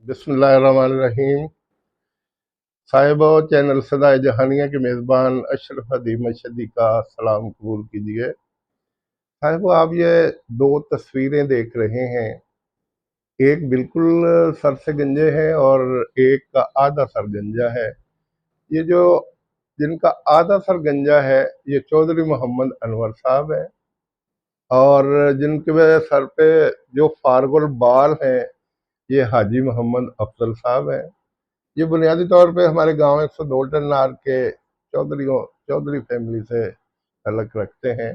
बिस्मिल्लाहिर्रहमानिर्रहीम। साहिबो चैनल सदाए जहानिया के मेज़बान अशरफ हदी मशदी का सलाम कबूल कीजिए। साहिबो, आप ये दो तस्वीरें देख रहे हैं, एक बिल्कुल सर से गंजे है और एक का आधा सर गंजा है। ये जो जिनका आधा सर गंजा है ये चौधरी मोहम्मद अनवर साहब है, और जिनके सर पे जो फारगुल बाल हैं ये हाजी मोहम्मद अफजल साहब हैं। ये बुनियादी तौर पे हमारे गांव 102 टन्नार के चौधरी फैमिली से ताल्लुक रखते हैं।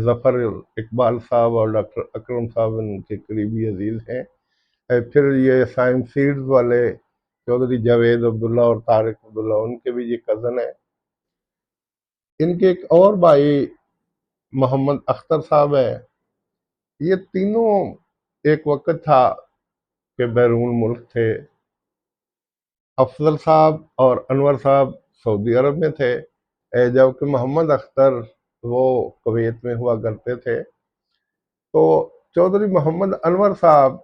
जफर इकबाल साहब और डॉक्टर अकरम साहब इनके करीबी अजीज हैं। फिर ये साइम सीड्स वाले चौधरी जावेद अब्दुल्ला और तारिक अब्दुल्ला, उनके भी ये कज़न है। इनके एक और भाई मोहम्मद अख्तर साहब है। ये तीनों एक वक्त था कि बैरून मुल्क थे। अफजल साहब और अनवर साहब सऊदी अरब में थे, जबकि मोहम्मद अख्तर वो कुवैत में हुआ करते थे। तो चौधरी मोहम्मद अनवर साहब,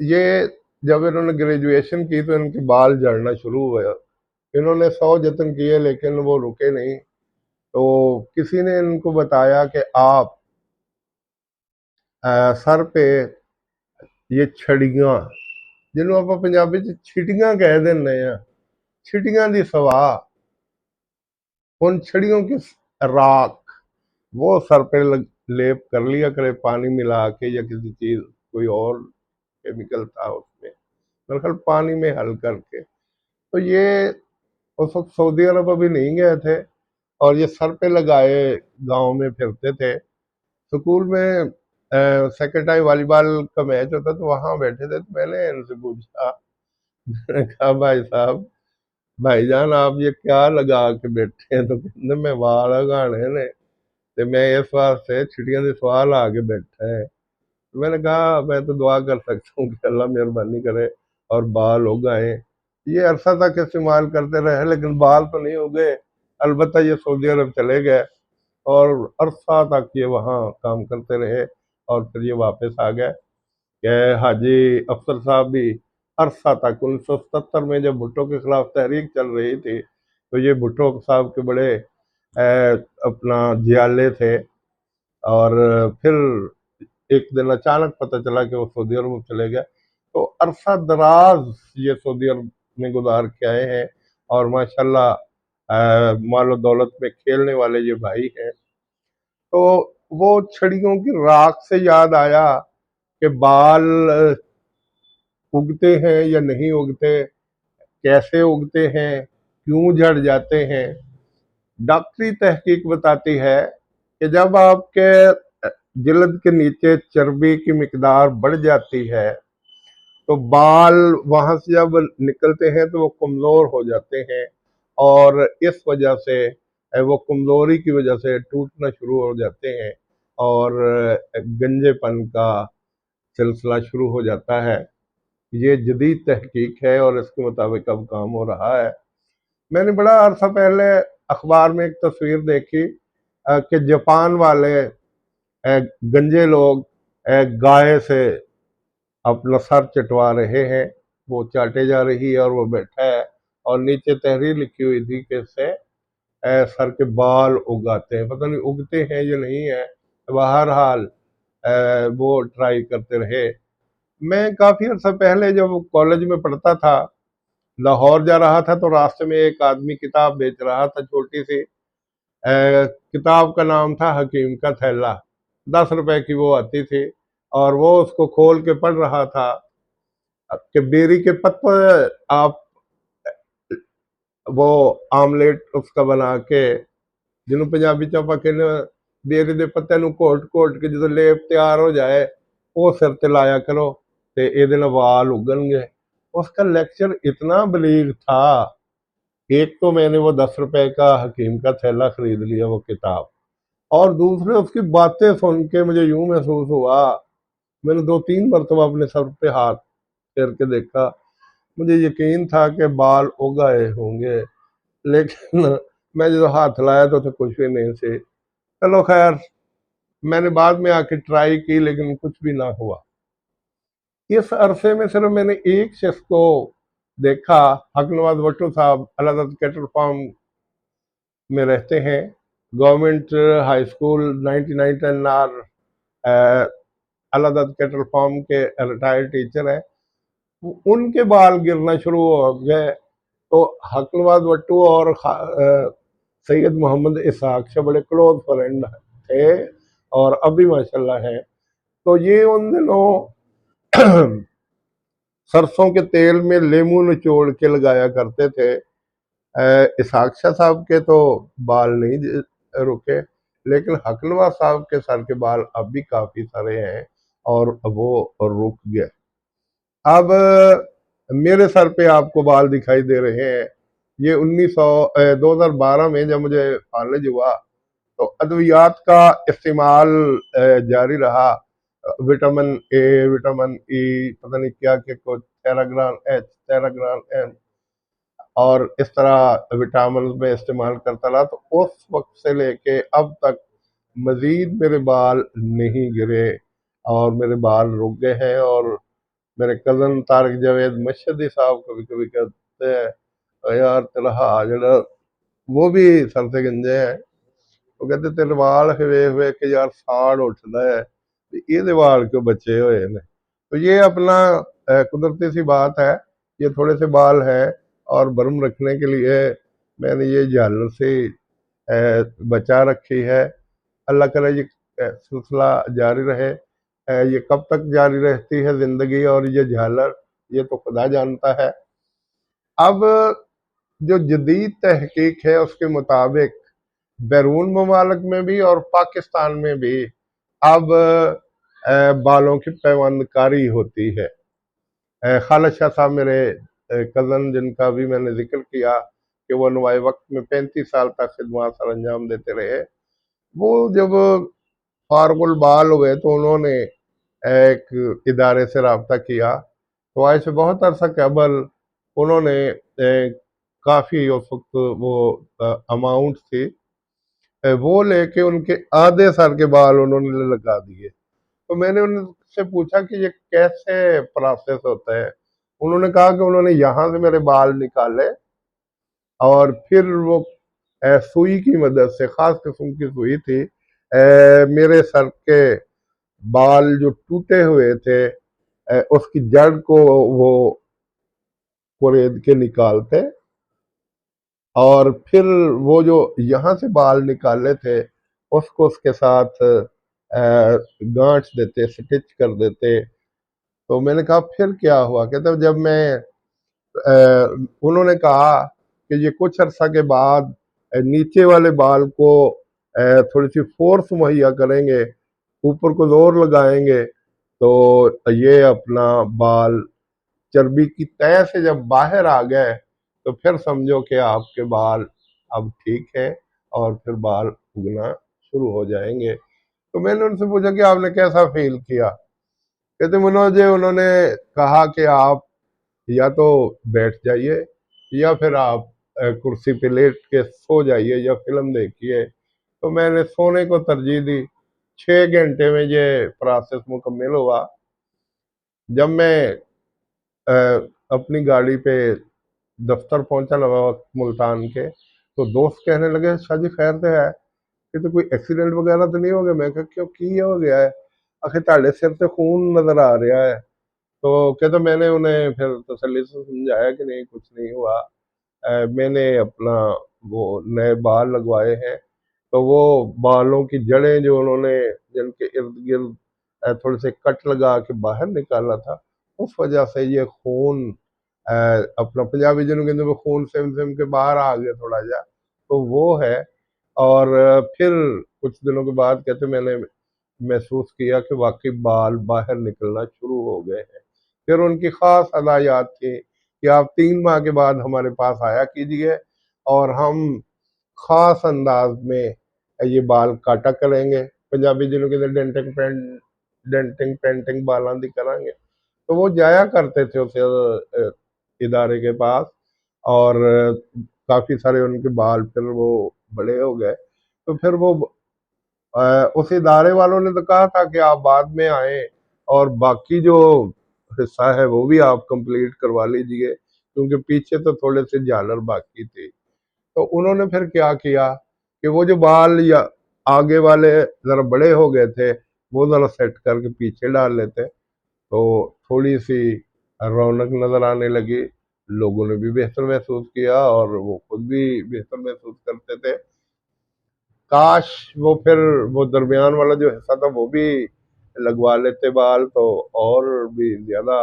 ये जब इन्होंने ग्रेजुएशन की तो इनके बाल झड़ना शुरू हुए। इन्होंने 100 जतन किए लेकिन वो रुके नहीं। तो किसी ने इनको बताया कि आप सर पे ये छड़ियाँ, जिन्हों आप पंजाबी च छिटियां कह देने हैं, छिटियां दी सवाह, उन छड़ियों की राख वो सर पे लेप कर लिया करे, पानी मिला के या किसी चीज, कोई और केमिकल था उसमें, मेरे ख्याल पानी में हल करके। तो ये उस वक्त सऊदी अरब अभी नहीं गए थे और ये सर पे लगाए गांव में फिरते थे। स्कूल में सेक्रेटरी वॉलीबॉल का मैच होता तो वहां बैठे थे, तो मैंने इनसे पूछा, मैंने कहा भाई साहब, भाईजान आप ये क्या लगा के बैठे हैं? तो कहते मैं वाल लगाने ने, तो मैं इस वास्ते छिटियां दे सवाल आके बैठा है। तो मैंने कहा मैं तो दुआ कर सकता हूँ कि अल्लाह मेहरबानी करे और बाल हो गए। ये अरसा तक इस्तेमाल करते रहे लेकिन बाल तो नहीं हो गए। अलबत्ता ये सऊदी अरब चले गए और अरसा तक ये वहाँ काम करते रहे और फिर ये वापस आ गए। कि हाजी अफसर साहब भी अरसा तक 1977 में जब भुट्टो के खिलाफ तहरीक चल रही थी तो ये भुट्टो साहब के बड़े अपना जियाले थे। और फिर एक दिन अचानक पता चला कि वो सऊदी अरब में चले गए। तो अरसा दराज ये सऊदी अरब में गुजार के आए हैं और माशाल्लाह मालो दौलत में खेलने वाले ये भाई हैं। तो वो छड़ियों की राख से याद आया कि बाल उगते हैं या नहीं उगते, कैसे उगते हैं, क्यों झड़ जाते हैं। डॉक्टरी तहकीक बताती है कि जब आपके जिल्द के नीचे चर्बी की मिकदार बढ़ जाती है तो बाल वहां से जब निकलते हैं तो वो कमजोर हो जाते हैं, और इस वजह से वो कमजोरी की वजह से टूटना शुरू हो जाते हैं और गंजेपन का सिलसिला शुरू हो जाता है। ये जदीद तहकीक है और इसके मुताबिक अब काम हो रहा है। मैंने बड़ा अरसा पहले अखबार में एक तस्वीर देखी कि जापान वाले गंजे लोग गाय से अपना सर चटवा रहे हैं। वो चाटे जा रही है और वो बैठा है और नीचे तहरीर लिखी हुई थी कि इससे सर के बाल उगाते हैं। पता नहीं उगते हैं या नहीं है, बहरहाल वो ट्राई करते रहे। मैं काफी अर्सा पहले जब कॉलेज में पढ़ता था, लाहौर जा रहा था तो रास्ते में एक आदमी किताब बेच रहा था, छोटी सी किताब का नाम था हकीम का थैला। 10 रुपए की वो आती थी और वो उसको खोल के पढ़ रहा था कि बेरी के पत्ते आप वो आमलेट उसका बना के, जिन्हों पंजाबी च आपां कहने बेरी के पत्ते घोट घोट के जो लेप तैयार हो जाए वो सिर ते लाया करो ते इहदे नाल वाल उगणगे। उसका लेक्चर इतना बलीग था। एक तो मैंने वो 10 रुपए का हकीम का थैला खरीद लिया वो किताब, और दूसरे उसकी बातें सुन के मुझे यूं महसूस हुआ, मैंने 2-3 मरतबा अपने सर पे हाथ फेर के देखा। मुझे यकीन था कि बाल उग आए होंगे लेकिन मैं जो हाथ लाया तो कुछ भी नहीं थे। चलो खैर, मैंने बाद में आके ट्राई की लेकिन कुछ भी ना हुआ। इस अरसे में सिर्फ मैंने एक शख्स को देखा, हक नवाज भट्टो साहब अलादत कैटल फार्म में रहते हैं, गवर्नमेंट हाई स्कूल 99 एनआर अलादत कैटल फार्म के रिटायर्ड टीचर है। उनके बाल गिरना शुरू हो गए। तो हक नवाज भट्टो और सैयद मोहम्मद इसहाक से बड़े क्लोज फ्रेंड थे और अभी माशाल्लाह है। तो ये उन दिनों सरसों के तेल में लेमू निचोड़ के लगाया करते थे। इसहाक शाह साहब के तो बाल नहीं रुके, लेकिन हक नवाज साहब के सर के बाल अब भी काफी सारे हैं और वो रुक गए। अब मेरे सर पे आपको बाल दिखाई दे रहे हैं। ये 2012 में जब मुझे कॉलेज हुआ तो अद्वियात का इस्तेमाल जारी रहा। विटामिन ए, विटामिन ई, पता नहीं क्या के कुछ, टेराग्राम एच, टेराग्राम एम, और इस तरह विटामिन में इस्तेमाल करता रहा। तो उस वक्त से लेके अब तक मजीद मेरे बाल नहीं गिरे और मेरे बाल रुक गए हैं। और मेरे कजन तारिक जावेद मशहदी साहब कभी कभी कहते हैं, यार तेरा जरा, वो भी सर से गंजे हैं, वो कहते तेरे वाल वे वे के यार साड़ उठता है, ये वाल क्यों बचे हुए ने। तो ये अपना कुदरती सी बात है। ये थोड़े से बाल हैं और बर्म रखने के लिए मैंने ये झालर से बचा रखी है। अल्लाह करे ये सिलसिला जारी रहे। ये कब तक जारी रहती है जिंदगी और ये झालर, ये तो खुदा जानता है। अब जो जदीद तहकीक है उसके मुताबिक बैरून ममालिक में भी और पाकिस्तान में भी अब बालों की पैवंदकारी होती है। खालिद शाह साहब मेरे कज़न, जिनका भी मैंने जिक्र किया कि वो नवाए वक्त में 35 साल तक खिदमत सर अंजाम देते रहे, वो जब फारगुल बाल हुए तो उन्होंने एक इदारे से रब्ता किया। तो आज से बहुत अरसा कबल उन्होंने काफ़ी उस वक्त वो अमाउंट थी, वो लेके उनके आधे सर के बाल उन्होंने लगा दिए। तो मैंने उनसे पूछा कि ये कैसे प्रोसेस होता है। उन्होंने कहा कि उन्होंने यहाँ से मेरे बाल निकाले और फिर वो सुई की मदद से, खास किस्म की सुई थी, मेरे सर के बाल जो टूटे हुए थे उसकी जड़ को वो कुरेद के निकालते और फिर वो जो यहाँ से बाल निकाले थे उसको उसके साथ गांठ देते, स्टिच कर देते। तो मैंने कहा फिर क्या हुआ? कहते जब मैं उन्होंने कहा कि ये कुछ अरसा के बाद नीचे वाले बाल को थोड़ी सी फोर्स मुहैया करेंगे, ऊपर को जोर लगाएंगे, तो ये अपना बाल चर्बी की तह से जब बाहर आ गए तो फिर समझो कि आपके बाल अब ठीक है और फिर बाल उगना शुरू हो जाएंगे। तो मैंने उनसे पूछा कि आपने कैसा फील किया? कहते मुझे उन्होंने कहा कि आप या तो बैठ जाइए या फिर आप कुर्सी पे लेट के सो जाइए या फिल्म देखिए। तो मैंने सोने को तरजीह दी। 6 घंटे में ये प्रोसेस मुकम्मल हुआ। जब मैं अपनी गाड़ी पे दफ्तर पहुंचा नवा वक्त मुल्तान के, तो दोस्त कहने लगे शाह जी खैर तो है, कि तो कोई एक्सीडेंट वगैरह तो नहीं हो गया? मैं कहा क्यों, की हो गया है? आखिर ताड़े सिर से खून नजर आ रहा है। तो कहते मैंने उन्हें फिर तसल्ली से समझाया कि नहीं कुछ नहीं हुआ, मैंने अपना वो नए बाल लगवाए हैं। तो वो बालों की जड़ें जो उन्होंने जिनके इर्द गिर्द थोड़े से कट लगा के बाहर निकाला था, उस वजह से ये खून अपना पंजाबी जिन्हों कहते वो खून सिम सिम के बाहर आ गया थोड़ा जा, तो वो है। और फिर कुछ दिनों के बाद कहते मैंने महसूस किया कि वाकई बाल बाहर निकलना शुरू हो गए हैं। फिर उनकी खास हदायत थी कि आप 3 माह के बाद हमारे पास आया कीजिए और हम खास अंदाज में ये बाल काटा करेंगे। पंजाबी जिन्हों के डेंटिंग पेंटिंग बालों की करांगे। तो वो जाया करते थे उस इदारे के पास और काफी सारे उनके बाल फिर वो बड़े हो गए। तो फिर वो उस इदारे वालों ने तो कहा था कि आप बाद में आए और बाकी जो हिस्सा है वो भी आप कंप्लीट करवा लीजिए, क्योंकि पीछे तो थोड़े से झालर बाकी थी। तो उन्होंने फिर क्या किया कि वो जो बाल या आगे वाले जरा बड़े हो गए थे वो जरा सेट करके पीछे डाल लेते, तो थोड़ी सी रौनक नजर आने लगी। लोगों ने भी बेहतर महसूस किया और वो खुद भी बेहतर महसूस करते थे। काश वो फिर वो दरमियान वाला जो हिस्सा था वो भी लगवा लेते बाल, तो और भी ज्यादा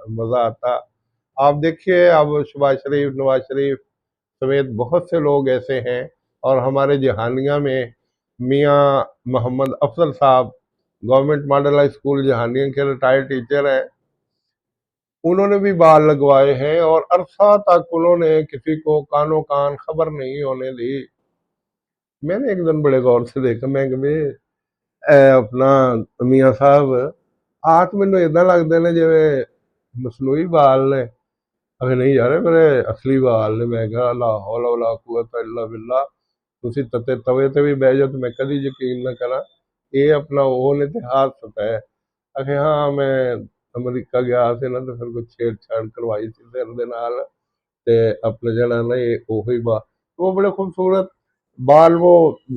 मजा आता। आप देखिए, अब शहबाज शरीफ, नवाज शरीफ समेत बहुत से लोग ऐसे हैं, और हमारे जहानिया में मियाँ मोहम्मद अफजल साहब government model high school Jahania के रिटायर्ड टीचर हैं। उन्होंने भी बाल लगवाए हैं और अरसा तक उन्होंने किसी को कानो कान खबर नहीं होने दी। मैंने एक दिन बड़े गौर से देखा, मैं कभी अपना मियाँ साहब ਆਹ ਤਾਂ ਮੈਨੂੰ ਇਦਾਂ ਲੱਗਦੇ ਨੇ ਜਿਵੇਂ ਮਸਨੂਈ ਬਾਲ ਨੇ। ਅਖੇ ਨਹੀਂ ਯਾਰ, ਇਹ ਮੇਰੇ ਅਸਲੀ ਬਾਲ ਨੇ। ਮੈਂ ਕਿਹਾ ਲਾ ਹੌਲਾ ਵਲਾ ਕੁਵੱਤਾ ਇੱਲਾ ਬਿੱਲਾ, ਤੁਸੀਂ ਤਤੇ ਤਵੇ ਤੇ ਵੀ ਬਹਿ ਜਾਓ ਤੇ ਮੈਂ ਕਦੀ ਯਕੀਨ ਨਾ ਕਰਾਂ ਇਹ ਆਪਣਾ ਉਹ ਨੇ ਤੇ ਹਾਦਸਤ ਹੈ। ਅਖੇ ਹਾਂ, ਮੈਂ ਅਮਰੀਕਾ ਗਿਆ ਸੀ ਨਾ ਤੇ ਫਿਰ ਕੋਈ ਛੇੜਛਾੜ ਕਰਵਾਈ ਸੀ ਸਿਰ ਦੇ ਨਾਲ, ਤੇ अपने जना ना ये वही बाल, वो बड़े खूबसूरत बाल वो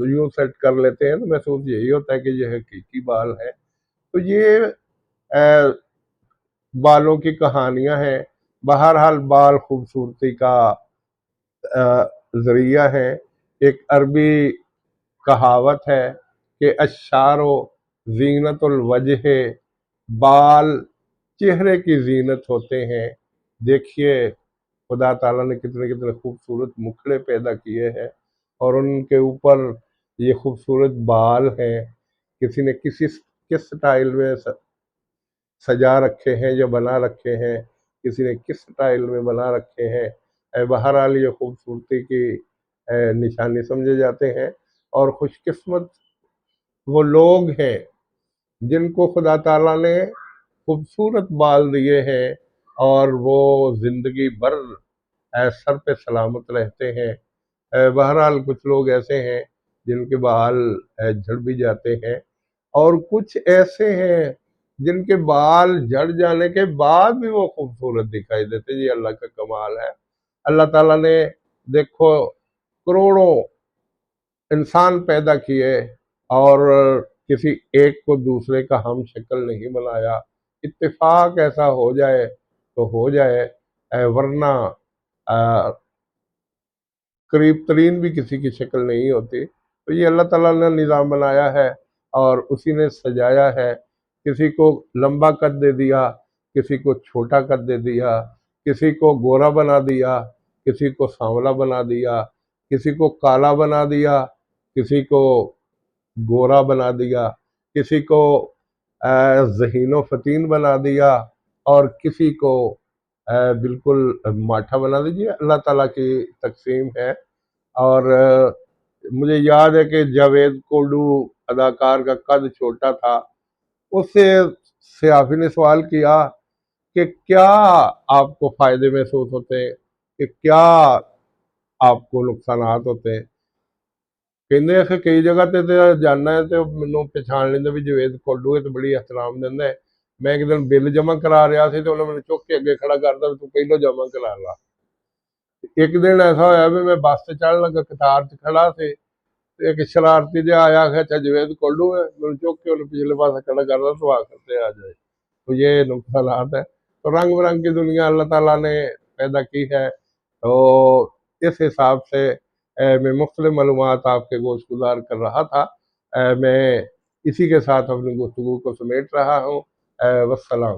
यूं सेट कर लेते हैं, तो महसूस यही होता है कि ये हकीकी बाल है। तो ये अ, बालों की कहानियां हैं। बहरहाल बाल खूबसूरती का जरिया है। एक अरबी कहावत है कि अशारो जीनतुल वजह, बाल चेहरे की जीनत होते हैं। देखिए, खुदा ताला ने कितने कितने खूबसूरत मुखड़े पैदा किए हैं और उनके ऊपर ये खूबसूरत बाल हैं। किसी ने किस स्टाइल में सजा रखे हैं या बना रखे हैं, किसी ने किस स्टाइल में बना रखे हैं। बहरहाल ये खूबसूरती की निशानी समझे जाते हैं। और खुशकिस्मत वो लोग हैं जिनको खुदा ताला ने खूबसूरत बाल दिए हैं और वो जिंदगी भर सर पे सलामत रहते हैं। बहरहाल कुछ लोग ऐसे हैं जिनके बाल झड़ भी जाते हैं, और कुछ ऐसे हैं जिनके बाल झड़ जाने के बाद भी वो खूबसूरत दिखाई देते। ये अल्लाह का कमाल है। अल्लाह ताला ने देखो करोड़ों इंसान पैदा किए और किसी एक को दूसरे का हम शक्ल नहीं बनाया। इत्तेफाक ऐसा हो जाए तो हो जाए, वरना करीब तरीन भी किसी की शक्ल नहीं होती। तो ये अल्लाह ताला ने निज़ाम बनाया है और उसी ने सजाया है। किसी को लंबा कद दे दिया, किसी को छोटा कद दे दिया, किसी को गोरा बना दिया, किसी को सांवला बना दिया, किसी को काला बना दिया, किसी को गोरा बना दिया, किसी को ज़हीनो फ़तीन बना दिया, और किसी को बिल्कुल माठा बना दीजिए। अल्लाह ताला की तकसीम है। और मुझे याद है कि जावेद कोल्डू अदाकार का कद छोटा था। उससे सयाफी ने सवाल किया कि क्या आपको फायदे महसूस होते हैं, कि क्या आपको नुकसानात होते हैं। ਕਹਿੰਦੇ ਆ ਕਿ ਕਈ ਜਗ੍ਹਾ ਤੇ ਜਾਣਾ ਹੈ ਤੇ ਮੈਨੂੰ ਪਛਾਣ ਲੈਂਦੇ ਵੀ ਜਵੇਦ ਕੋਲੂ ਹੈ ਤੇ ਬੜੀ ਇhtਰਾਮ ਦਿੰਦਾ ਹੈ। ਮੈਂ ਇੱਕ ਦਿਨ ਬਿੱਲ ਜਮ੍ਹਾਂ ਕਰਾ ਰਿਹਾ ਸੀ ਤੇ ਉਹਨੇ ਮੈਨੂੰ ਚੁੱਕ ਕੇ ਅੱਗੇ ਖੜਾ ਕਰਦਾ ਵੀ ਤੂੰ ਪਹਿਲਾਂ ਜਮ੍ਹਾਂ ਕਰਾ ਲਾ। ਇੱਕ ਦਿਨ ਐਸਾ ਹੋਇਆ ਵੀ ਮੈਂ ਬੱਸ ਤੇ ਚੜ੍ਹਨ ਲੱਗਾ, ਕਤਾਰ 'ਚ ਖੜਾ ਸੀ ਤੇ ਇੱਕ ਸ਼ਰਾਰਤੀ ਜਿਹਾ ਆਇਆ ਕਿ ਅੱਛਾ ਜਵੇਦ कोल्लू है, ਮੈਨੂੰ ਚੁੱਕ के ਉਹਨੇ पिछले पास खड़ा कर दिया, तो आकर से आ जाए। तो ये नुकसानात है। तो रंग बिरंग की दुनिया अल्लाह ताला ने पैदा की है। तो इस हिसाब से मैं मुख्तलिफ मालूमात आपके गोश गुजार कर रहा था। मैं इसी के साथ अपनी गुफ्तगू को समेट रहा हूँ। वस्सलाम।